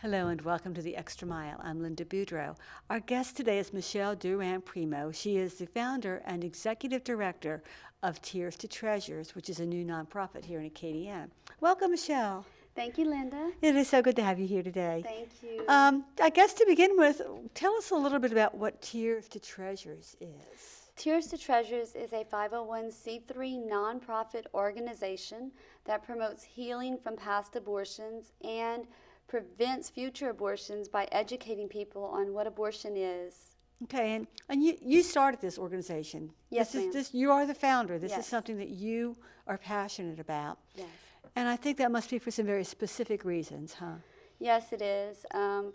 Hello and welcome to The Extra Mile. I'm Linda Boudreau. Our guest today is Michelle DURAND PRIMEAUX. She is the founder and executive director of Tears to Treasures, which is a new nonprofit here in Acadiana. Welcome, Michelle. Thank you, Linda. It is so good to have you here today. Thank you. I guess to begin with, tell us a little bit about what Tears to Treasures is. Tears to Treasures is a 501c3 nonprofit organization that promotes healing from past abortions and prevents future abortions by educating people on what abortion is. Okay, and you started this organization. Yes, ma'am. You are the founder. This is Yes. something that you are passionate about. Yes. And I think that must be for some very specific reasons, huh? Yes, it is.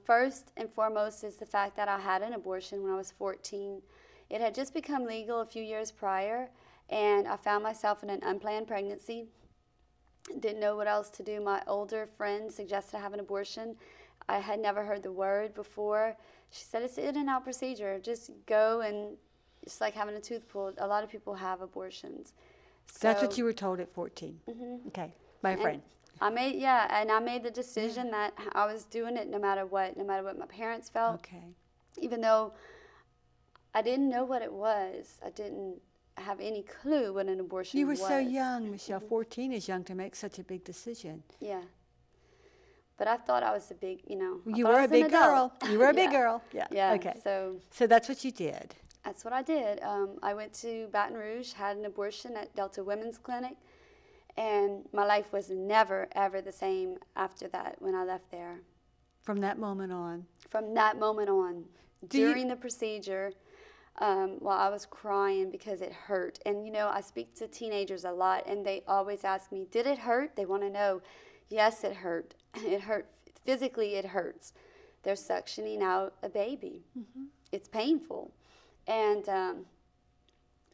First and foremost is the fact that I had an abortion when I was 14. It had just become legal a few years prior, and I found myself in an unplanned pregnancy. Didn't know what else to do. My older friend suggested I have an abortion. I had never heard the word before. She said it's an in and out procedure. Just go, and it's like having a tooth pulled. A lot of people have abortions. That's what you were told at 14. Mm-hmm. Okay, by a friend. I made the decision that I was doing it no matter what my parents felt. Okay. Even though I didn't know what it was. I didn't have any clue what an abortion was. You were so young, Michelle. 14 is young to make such a big decision. Yeah. But I thought I was a big, I You thought I were a was an big girl. adult. You were a big Yeah. girl. Yeah. Yeah. Okay. So that's what you did. that's what I did. I went to Baton Rouge, had an abortion at Delta Women's Clinic, and my life was never, ever the same after that when I left there. From that moment on. From that moment on, during the procedure, while I was crying because it hurt. And, I speak to teenagers a lot, and they always ask me, did it hurt? They want to know. Yes, it hurt. It hurt. Physically, it hurts. They're suctioning out a baby. Mm-hmm. It's painful. And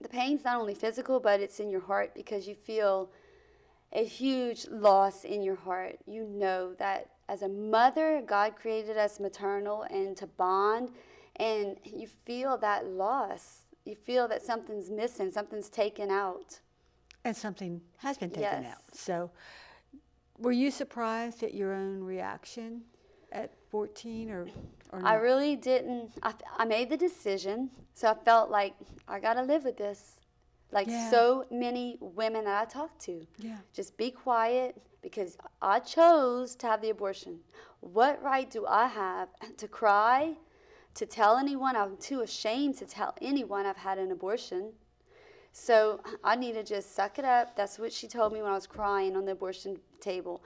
the pain's not only physical, but it's in your heart because you feel a huge loss in your heart. You know that as a mother, God created us maternal and to bond, and you feel that loss. You feel that something's missing, something's taken out. And something has been taken Yes. out. So were you surprised at your own reaction at 14 or I not? really didn't. I made the decision, so I felt like I got to live with this. Like Yeah. so many women that I talked to. Yeah. Just be quiet because I chose to have the abortion. What right do I have to cry, to tell anyone? I'm too ashamed to tell anyone I've had an abortion. So I need to just suck it up. That's what she told me when I was crying on the abortion table.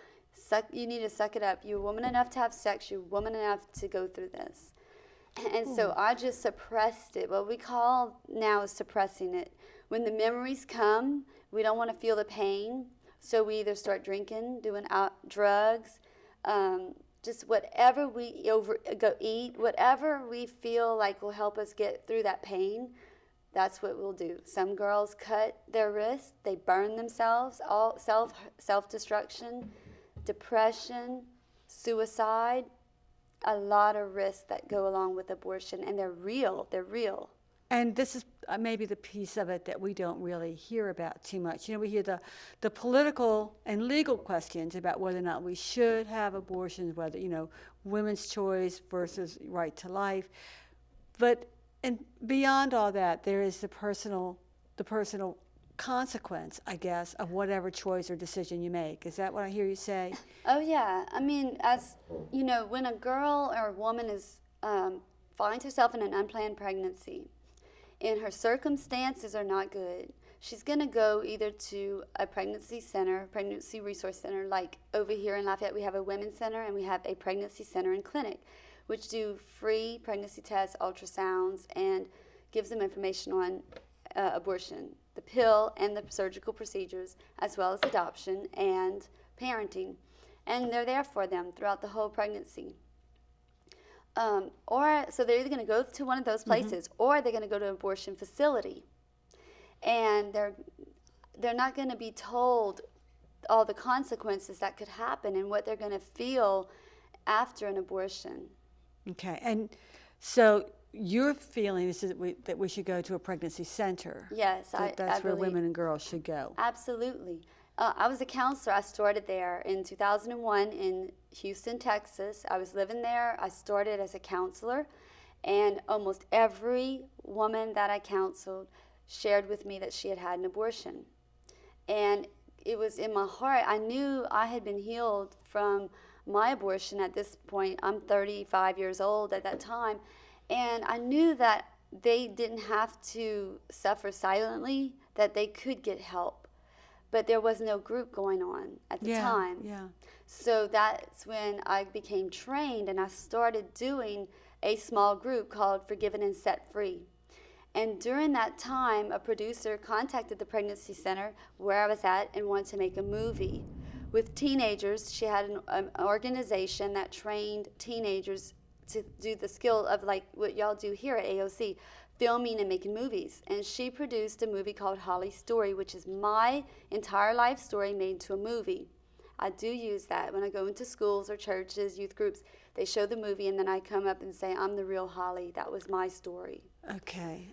You need to suck it up. You're woman enough to have sex. You're woman enough to go through this. And so I just suppressed it. What we call now is suppressing it. When the memories come, we don't want to feel the pain. So we either start drinking, doing drugs, just whatever we go eat, whatever we feel like will help us get through that pain. That's what we'll do. Some girls cut their wrists, they burn themselves, all self-destruction, depression, suicide, a lot of risks that go along with abortion, and they're real. And this is maybe the piece of it that we don't really hear about too much. We hear the political and legal questions about whether or not we should have abortions, whether, women's choice versus right to life. But and beyond all that, there is the personal consequence, I guess, of whatever choice or decision you make. Is that what I hear you say? Oh, yeah. I mean, as when a girl or a woman finds herself in an unplanned pregnancy and her circumstances are not good, she's going to go either to a pregnancy center, pregnancy resource center, like over here in Lafayette, we have a women's center and we have a pregnancy center and clinic, which do free pregnancy tests, ultrasounds, and gives them information on abortion, the pill and the surgical procedures, as well as adoption and parenting. And they're there for them throughout the whole pregnancy. So they're either going to go to one of those places, or they're going to go to an abortion facility. And they're not going to be told all the consequences that could happen and what they're going to feel after an abortion. Okay, and so your feeling is that we should go to a pregnancy center. Yes, that's I where believe. women and girls should go. Absolutely. I was a counselor. I started there in 2001 in Houston, Texas. I was living there. I started as a counselor, and almost every woman that I counseled shared with me that she had had an abortion. And it was in my heart. I knew I had been healed from my abortion at this point. I'm 35 years old at that time. And I knew that they didn't have to suffer silently, that they could get help. But there was no group going on at the time. Yeah. So that's when I became trained, and I started doing a small group called Forgiven and Set Free. And during that time, a producer contacted the pregnancy center where I was at and wanted to make a movie with teenagers. She had an organization that trained teenagers to do the skill of like what y'all do here at AOC, filming and making movies. And she produced a movie called Holly's Story, which is my entire life story made into a movie. I do use that when I go into schools or churches, youth groups. They show the movie, and then I come up and say, I'm the real Holly. That was my story. Okay.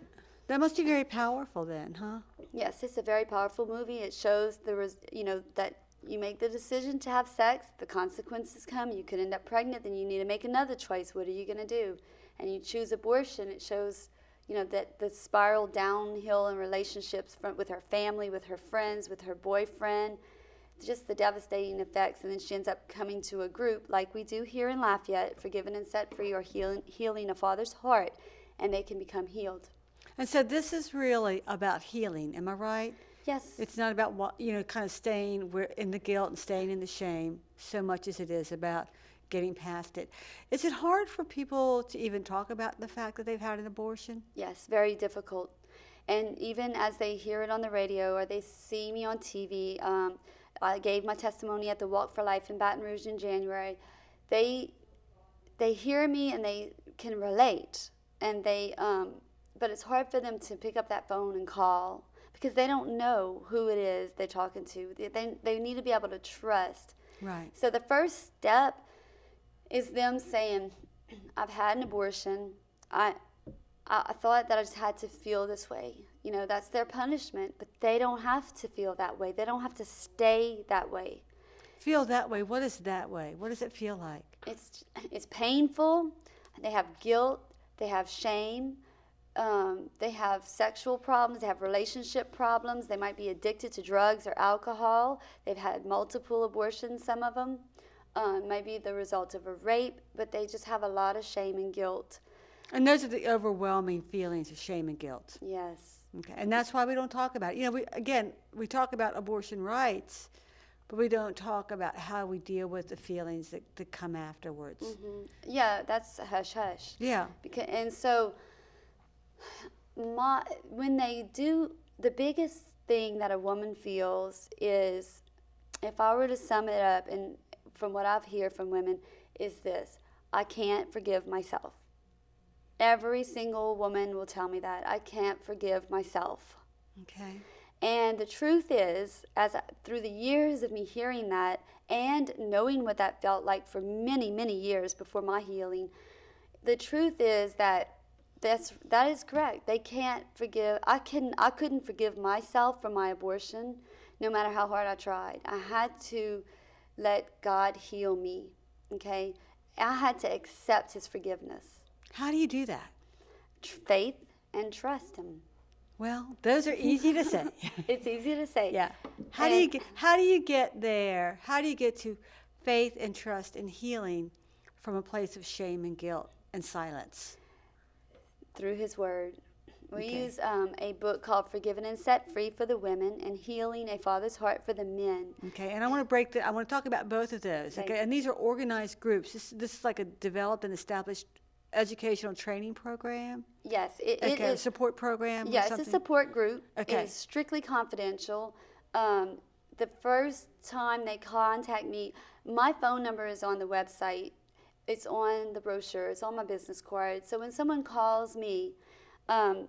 That must be very powerful then, huh? Yes, it's a very powerful movie. It shows that you make the decision to have sex, the consequences come. You could end up pregnant, then you need to make another choice. What are you going to do? And you choose abortion. It shows, that the spiral downhill in relationships with her family, with her friends, with her boyfriend, just the devastating effects. And then she ends up coming to a group like we do here in Lafayette, Forgiven and Set Free, or healing a father's heart, and they can become healed. And so this is really about healing, am I right? Yes. It's not about kind of staying in the guilt and staying in the shame so much as it is about getting past it. Is it hard for people to even talk about the fact that they've had an abortion? Yes, very difficult. And even as they hear it on the radio or they see me on TV, I gave my testimony at the Walk for Life in Baton Rouge in January. They hear me and they can relate, and but it's hard for them to pick up that phone and call because they don't know who it is they're talking to. They need to be able to trust. Right. So the first step is them saying, I've had an abortion. I thought that I just had to feel this way. That's their punishment, but they don't have to feel that way. They don't have to stay that way. Feel that way? What is that way? What does it feel like? It's painful. They have guilt. They have shame. They have sexual problems. They have relationship problems. They might be addicted to drugs or alcohol. They've had multiple abortions, some of them. Maybe the result of a rape, but they just have a lot of shame and guilt. And those are the overwhelming feelings of shame and guilt. Yes. Okay. And that's why we don't talk about it. We talk about abortion rights, but we don't talk about how we deal with the feelings that come afterwards. Mm-hmm. Yeah, that's hush-hush. Yeah. And so when they do, the biggest thing that a woman feels is, if I were to sum it up, and from what I've heard from women, is this: I can't forgive myself. Every single woman will tell me that. I can't forgive myself. Okay. And the truth is, through the years of me hearing that and knowing what that felt like for many, many years before my healing, the truth is that is correct. They can't forgive. I couldn't forgive myself for my abortion, no matter how hard I tried. I had to let God heal me. Okay, I had to accept His forgiveness. How do you do that? Faith and trust Him. Well, those are easy to say. It's easy to say. Yeah. How do you get there? How do you get to faith and trust and healing from a place of shame and guilt and silence? Through His Word. We Okay. use a book called Forgiven and Set Free for the women, and Healing a Father's Heart for the men. Okay, and I want to talk about both of those. Okay. Okay, and these are organized groups. This is like a developed and established educational training program. Yes, it A is. support program. or Yes, it's something? a support group. Okay. It is strictly confidential. The first time they contact me, my phone number is on the website. It's on the brochure. It's on my business card. So when someone calls me,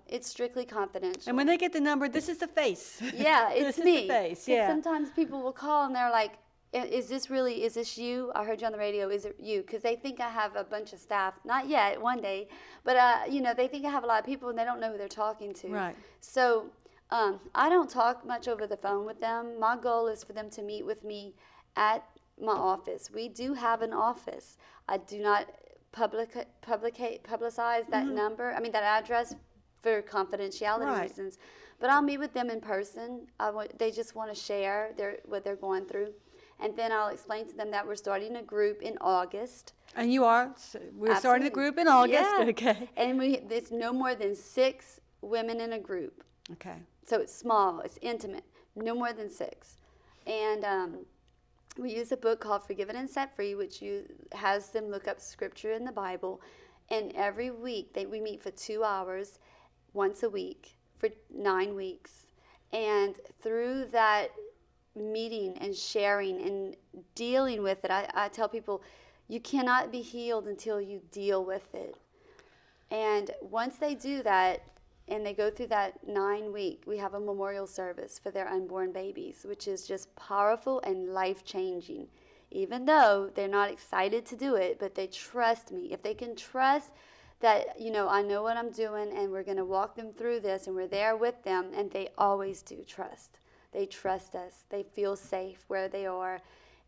it's strictly confidential. And when they get the number, this is the face. Yeah, This it's is me. the face. 'Cause Yeah. sometimes people will call and they're like, is this you? I heard you on the radio. Is it you? Because they think I have a bunch of staff. Not yet, one day. But, they think I have a lot of people and they don't know who they're talking to. Right. So I don't talk much over the phone with them. My goal is for them to meet with me at my office. We do have an office. I do not publicize that number, that address for confidentiality Right. reasons. But I'll meet with them in person. They just want to share what they're going through. And then I'll explain to them that we're starting a group in August. And you are? So we're starting the Absolutely. group in August. Yeah. Okay. And it's no more than 6 women in a group. Okay. So it's small, it's intimate, no more than 6. And we use a book called Forgiven and Set Free, which has them look up scripture in the Bible. And every week we meet for 2 hours, once a week, for 9 weeks. And through that meeting and sharing and dealing with it, I tell people, you cannot be healed until you deal with it. And once they do that, and they go through that 9 week, we have a memorial service for their unborn babies, which is just powerful and life-changing. Even though they're not excited to do it, but they trust me. If they can trust that, I know what I'm doing, and we're going to walk them through this, and we're there with them, and they always do trust. They trust us. They feel safe where they are.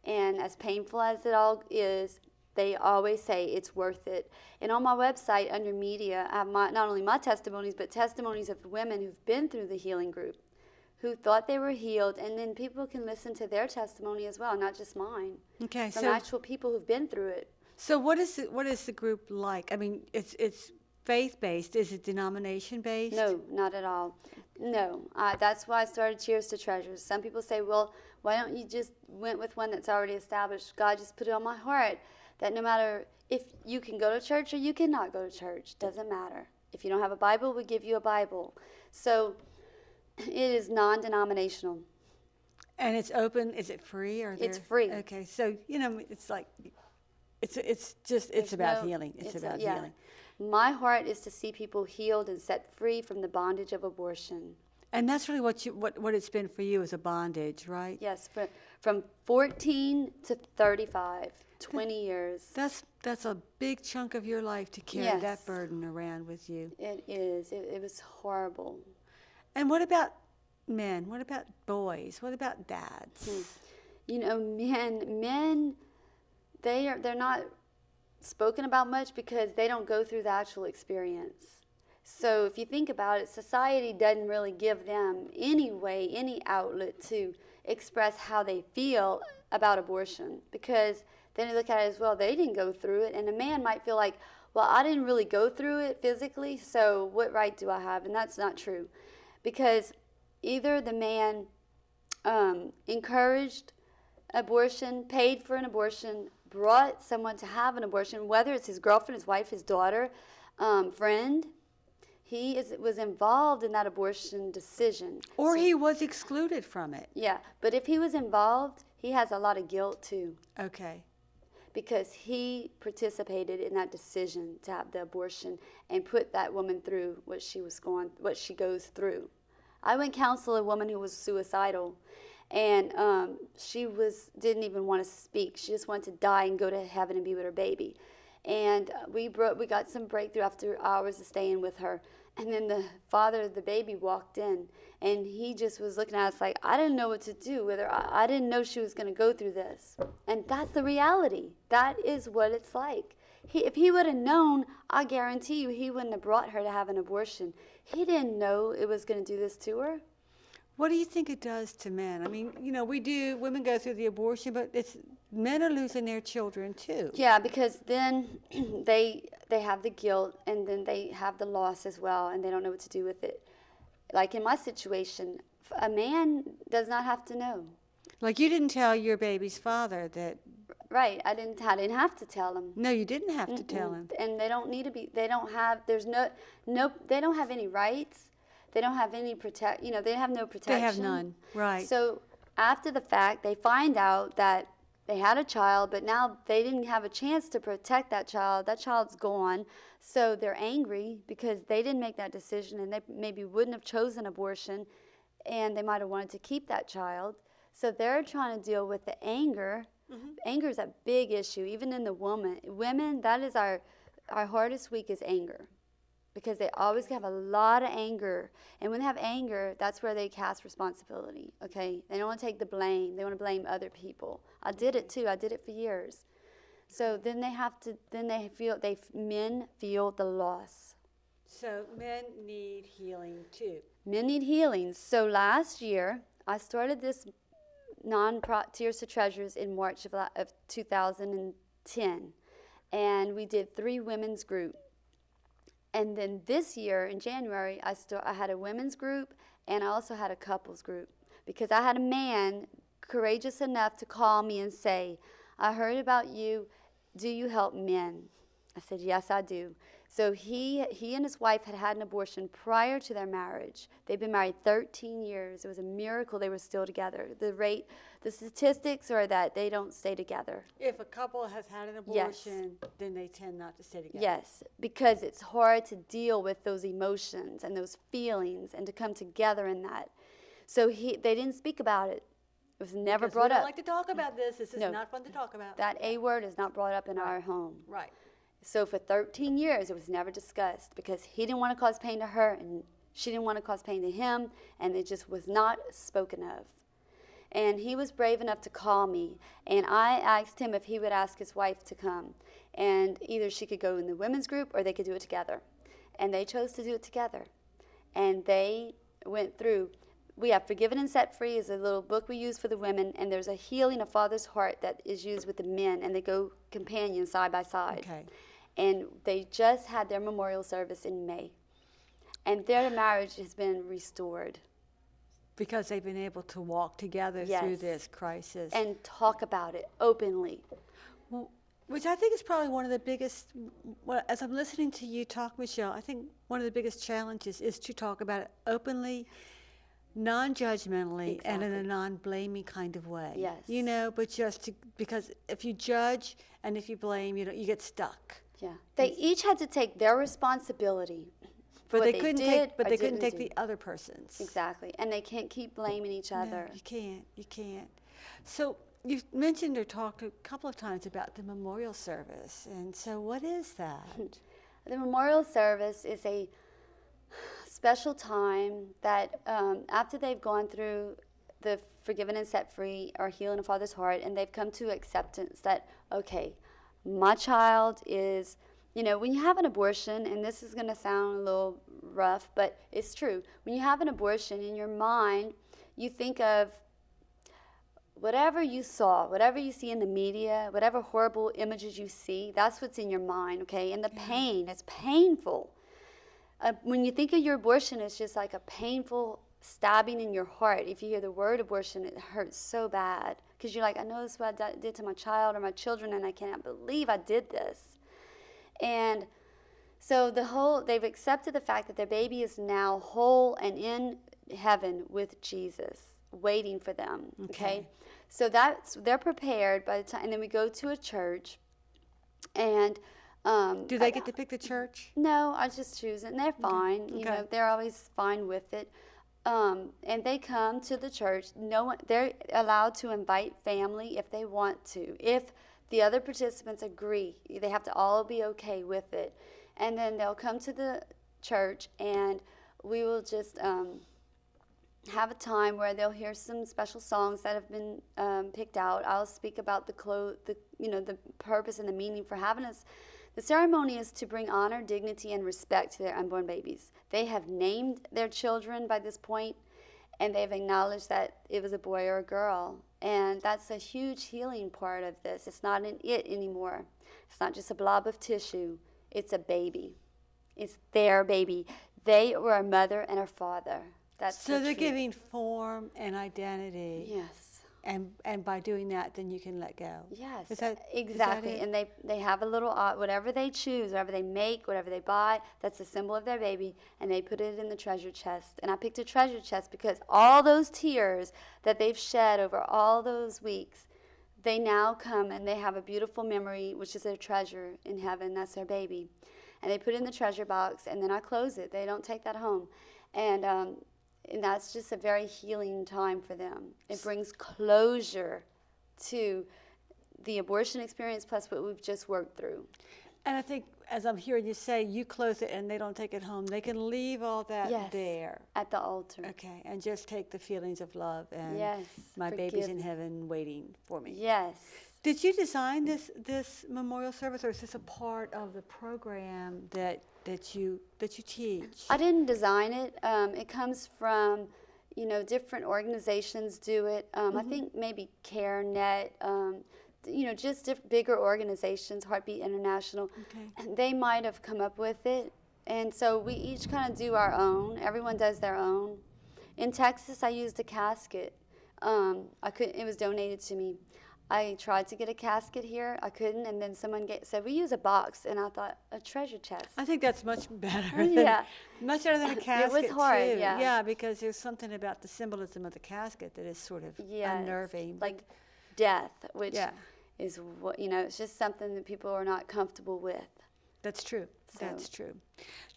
And as painful as it all is, they always say it's worth it. And on my website, under media, I have not only my testimonies, but testimonies of women who've been through the healing group, who thought they were healed, and then people can listen to their testimony as well, not just mine. Okay. From So, actual people who've been through it. so what is the group like? I mean, it's faith-based. Is it denomination-based? No, not at all. No, that's why I started Cheers to Treasures. Some people say, well, why don't you just went with one that's already established? God just put it on my heart that no matter if you can go to church or you cannot go to church, doesn't matter. If you don't have a Bible, we give you a Bible. So it is non-denominational. And it's open. Is it free or? It's free. Okay. So it's like, it's about healing. It's about healing. My heart is to see people healed and set free from the bondage of abortion. And that's really what it's been for you, is a bondage, right? Yes, from 14 to 35, 20 years. That's a big chunk of your life to carry Yes. that burden around with you. It is. It was horrible. And what about men? What about boys? What about dads? Men, they're not spoken about much because they don't go through the actual experience. So if you think about it, society doesn't really give them any way, any outlet to express how they feel about abortion, because then you look at it as, well, they didn't go through it. And a man might feel like, well, I didn't really go through it physically, so what right do I have? And that's not true, because either the man encouraged abortion, paid for an abortion, brought someone to have an abortion, whether it's his girlfriend, his wife, his daughter, friend. He was involved in that abortion decision. Or he was excluded from it. Yeah, but if he was involved, he has a lot of guilt too, Okay. because he participated in that decision to have the abortion and put that woman through what she goes through. I went counsel a woman who was suicidal, and she didn't even want to speak. She just wanted to die and go to heaven and be with her baby. And we got some breakthrough after hours of staying with her. And then the father of the baby walked in, and he just was looking at us like, I didn't know what to do with her. I didn't know she was going to go through this. And that's the reality. That is what it's like. If he would have known, I guarantee you he wouldn't have brought her to have an abortion. He didn't know it was going to do this to her. What do you think it does to men? I mean, women go through the abortion, but men are losing their children too. Yeah, because then they have the guilt, and then they have the loss as well, and they don't know what to do with it. Like in my situation, a man does not have to know. Like you didn't tell your baby's father that. Right, I didn't have to tell him. No, you didn't have to tell him. And they don't need to be. They don't have. There's no. They don't have any rights. They don't have any they have no protection. They have none, right. So after the fact, they find out that they had a child, but now they didn't have a chance to protect that child. That child's gone. So they're angry because they didn't make that decision, and they maybe wouldn't have chosen abortion, and they might have wanted to keep that child. So they're trying to deal with the anger. Mm-hmm. Anger is a big issue, even in the women. Women, that is our hardest week is anger. because they always have a lot of anger. And when they have anger, that's where they cast responsibility, okay? They don't want to take the blame. They want to blame other people. I did it too. I did it for years. So then men feel the loss. So men need healing too. Men need healing. So last year, I started this Tears to Treasures in March of 2010. And we did 3 women's group. And then this year, in January, I had a women's group, and I also had a couples group. Because I had a man courageous enough to call me and say, I heard about you. Do you help men? I said, yes, I do. So he and his wife had an abortion prior to their marriage. They've been married 13 years. It was a miracle they were still together. The statistics are that they don't stay together. If a couple has had an abortion, then they tend not to stay together. Yes, because it's hard to deal with those emotions and those feelings and to come together in that. So they didn't speak about it. It was never Because brought we don't up. like to talk about this. This is No. not fun to talk about. That A word is not brought up in our home. Right. So for 13 years, it was never discussed because he didn't want to cause pain to her and she didn't want to cause pain to him, and it just was not spoken of. And he was brave enough to call me, and I asked him if he would ask his wife to come. And either she could go in the women's group or they could do it together. And they chose to do it together. And they went through. We have Forgiven and Set Free is a little book we use for the women, and there's a Healing a Father's Heart that is used with the men, and they go companion side by side. Okay. And they just had their memorial service in May. And their marriage has been restored. Because they've been able to walk together through Yes. this crisis. And talk about it openly. Well, which I think is probably one of the biggest, well, as I'm listening to you talk, Michelle, I think one of the biggest challenges is to talk about it openly, non-judgmentally, and in a Exactly. non-blaming kind of way. Yes. You know, but just because if you judge and if you blame, you get stuck. Yeah. They each had to take their responsibility. for But what they couldn't did take, but or they couldn't didn't take do. the other person's. Exactly. And they can't keep blaming each No, other. you can't. You can't. So you've mentioned or talked a couple of times about the memorial service. And so what is that? The memorial service is a special time that after they've gone through the Forgiven and Set Free or Healing a Father's Heart, and they've come to acceptance that, okay, my child is, when you have an abortion, and this is going to sound a little rough, but it's true. When you have an abortion, in your mind, you think of whatever you saw, whatever you see in the media, whatever horrible images you see, that's what's in your mind, okay? And the pain, it's painful. When you think of your abortion, it's just like a painful stabbing in your heart. If you hear the word abortion, it hurts so bad. Because you're like, I know this is what I did to my child or my children, and I cannot believe I did this. And so they've accepted the fact that their baby is now whole and in heaven with Jesus, waiting for them, okay? So they're prepared by the time, and then we go to a church, and Do they get to pick the church? no, I just choose it, and they're fine. Okay. They're always fine with it. And they come to the church. They're allowed to invite family if they want to. If the other participants agree, they have to all be okay with it. And then they'll come to the church, and we will just have a time where they'll hear some special songs that have been picked out. I'll speak about the purpose and the meaning for having us. The ceremony is to bring honor, dignity, and respect to their unborn babies. They have named their children by this point, and they've acknowledged that it was a boy or a girl. And that's a huge healing part of this. It's not an it anymore. It's not just a blob of tissue. It's a baby. It's their baby. They were a mother and a father. That's So the they're truth. giving form and identity. Yes. And by doing that, then you can let go. Yes, Is that exactly. it? And they have a little, whatever they choose, whatever they make, whatever they buy, that's a symbol of their baby, and they put it in the treasure chest. And I picked a treasure chest because all those tears that they've shed over all those weeks, they now come and they have a beautiful memory, which is their treasure in heaven. That's their baby. And they put it in the treasure box, and then I close it. They don't take that home. And that's just a very healing time for them. It brings closure to the abortion experience plus what we've just worked through. And I think, as I'm hearing you say, you close it and they don't take it home. They can leave all that Yes. there. At the altar. Okay, and just take the feelings of love and Yes. my baby's in Forgiveness. heaven waiting for me. Yes. Did you design this memorial service, or is this a part of the program that you teach? I didn't design it. It comes from, different organizations do it. I think maybe CareNet, just bigger organizations, Heartbeat International. Okay. And they might have come up with it. And so we each kind of do our own. Everyone does their own. In Texas, I used a casket. It was donated to me. I tried to get a casket here. I couldn't. And then someone said, we use a box. And I thought, a treasure chest. I think that's much better. Yeah. Much better than a casket. It was hard, too. yeah. Yeah, because there's something about the symbolism of the casket that is sort of unnerving. Like death, which Yeah. is what, it's just something that people are not comfortable with. That's true. So- That's true.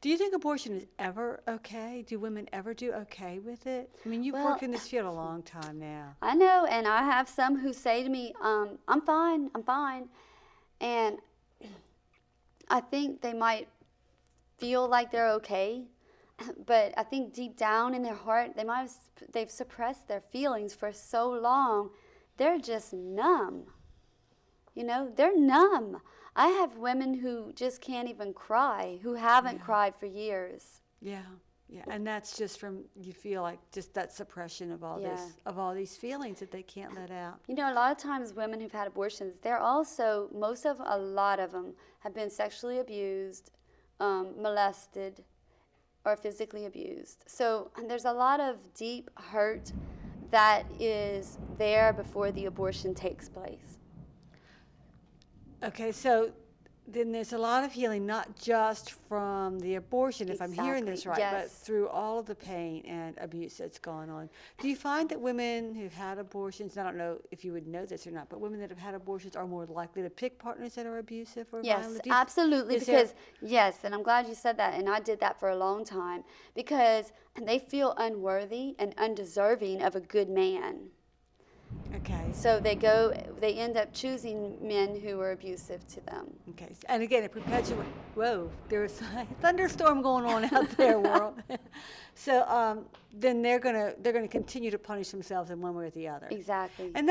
Do you think abortion is ever okay? Do women ever do okay with it? I mean, you've Well- worked in this field a long time now. I know, and I have some who say to me, I'm fine. And I think they might feel like they're okay, but I think deep down in their heart, they've suppressed their feelings for so long, they're just numb. They're numb. I have women who just can't even cry, who haven't cried for years. Yeah. Yeah, and that's just from, you feel like just that suppression of all Yeah. all these feelings that they can't let out. A lot of times women who've had abortions, a lot of them have been sexually abused, molested, or physically abused. So there's a lot of deep hurt that is there before the abortion takes place. Okay, so then there's a lot of healing, not just from the abortion, if I'm hearing this right, Exactly, but yes. through all of the pain and abuse that's gone on. Do you find that women who've had abortions, and I don't know if you would know this or not, but women that have had abortions are more likely to pick partners that are abusive or Yes, violent? Do you- absolutely, is there- yes, and I'm glad you said that, and I did that for a long time, because they feel unworthy and undeserving of a good man. Okay. So they end up choosing men who are abusive to them. Okay, and again, it perpetuates. Whoa, there's a thunderstorm going on out there, world. So then they're gonna continue to punish themselves in one way or the other. Exactly. And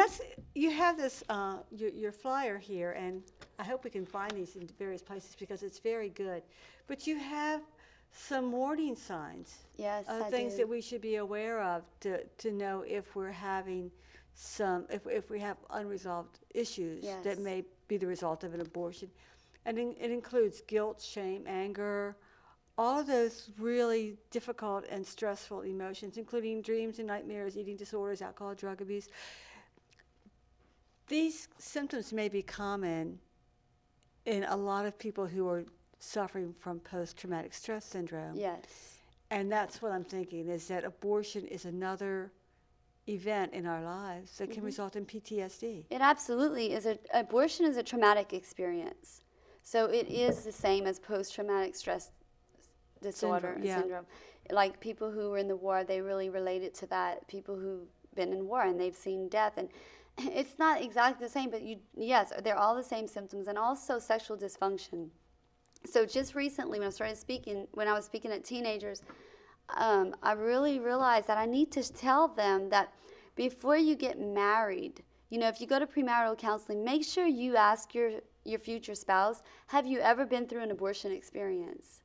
you have this your flyer here, and I hope we can find these in various places because it's very good. But you have some warning signs. Yes, I Things do. that we should be aware of to know if we're having if we have unresolved issues Yes. that may be the result of an abortion. And it includes guilt, shame, anger, all of those really difficult and stressful emotions, including dreams and nightmares, eating disorders, alcohol, drug abuse. These symptoms may be common in a lot of people who are suffering from post-traumatic stress syndrome. Yes. And that's what I'm thinking, is that abortion is another event in our lives that can result in PTSD. It absolutely is. Abortion is a traumatic experience. So it is the same as post-traumatic stress disorder syndrome. Like people who were in the war, they really relate it to that. People who've been in war and they've seen death. And it's not exactly the same, but yes, they're all the same symptoms. And also sexual dysfunction. So just recently when I was speaking at teenagers, I really realized that I need to tell them that before you get married, if you go to premarital counseling, make sure you ask your future spouse, have you ever been through an abortion experience?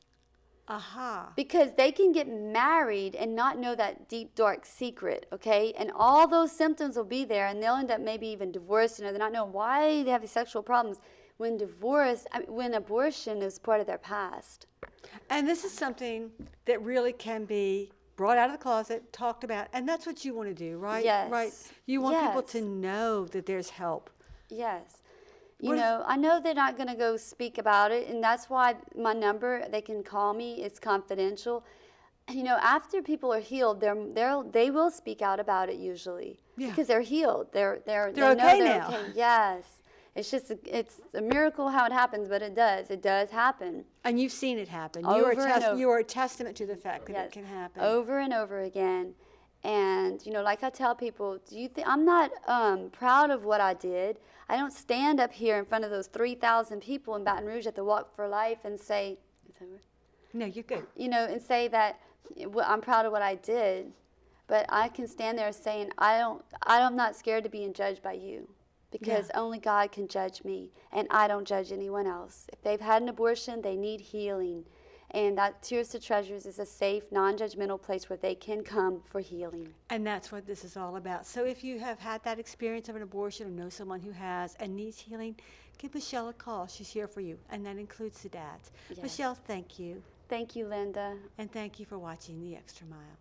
Aha. Because they can get married and not know that deep, dark secret, okay? And all those symptoms will be there, and they'll end up maybe even divorced, they're not knowing why they have these sexual problems when abortion is part of their past. And this is something that really can be brought out of the closet, talked about, and that's what you want to do, right? Yes. Right. You want people Yes. to know that there's help. Yes. What I know they're not going to go speak about it, and that's why my number, they can call me, it's confidential. And, after people are healed, they will speak out about it usually. Yeah. Because they're healed. They okay know they're now. okay. Yes. It's a miracle how it happens, but it does happen. And you've seen it happen. Over and over. You are a testament to the fact that Yes. it can happen. Over and over again. And, you know, like I tell people, do you think I'm not proud of what I did? I don't stand up here in front of those 3,000 people in Baton Rouge at the Walk for Life and say, No, you're good. you know, and say that I'm proud of what I did. But I can stand there saying, I'm not scared to being judged by you, because only God can judge me, and I don't judge anyone else. If they've had an abortion, they need healing. And that Tears to Treasures is a safe, non-judgmental place where they can come for healing. And that's what this is all about. So if you have had that experience of an abortion or know someone who has and needs healing, give Michelle a call. She's here for you, and that includes the dads. Yes. Michelle, thank you. Thank you, Linda. And thank you for watching The Extra Mile.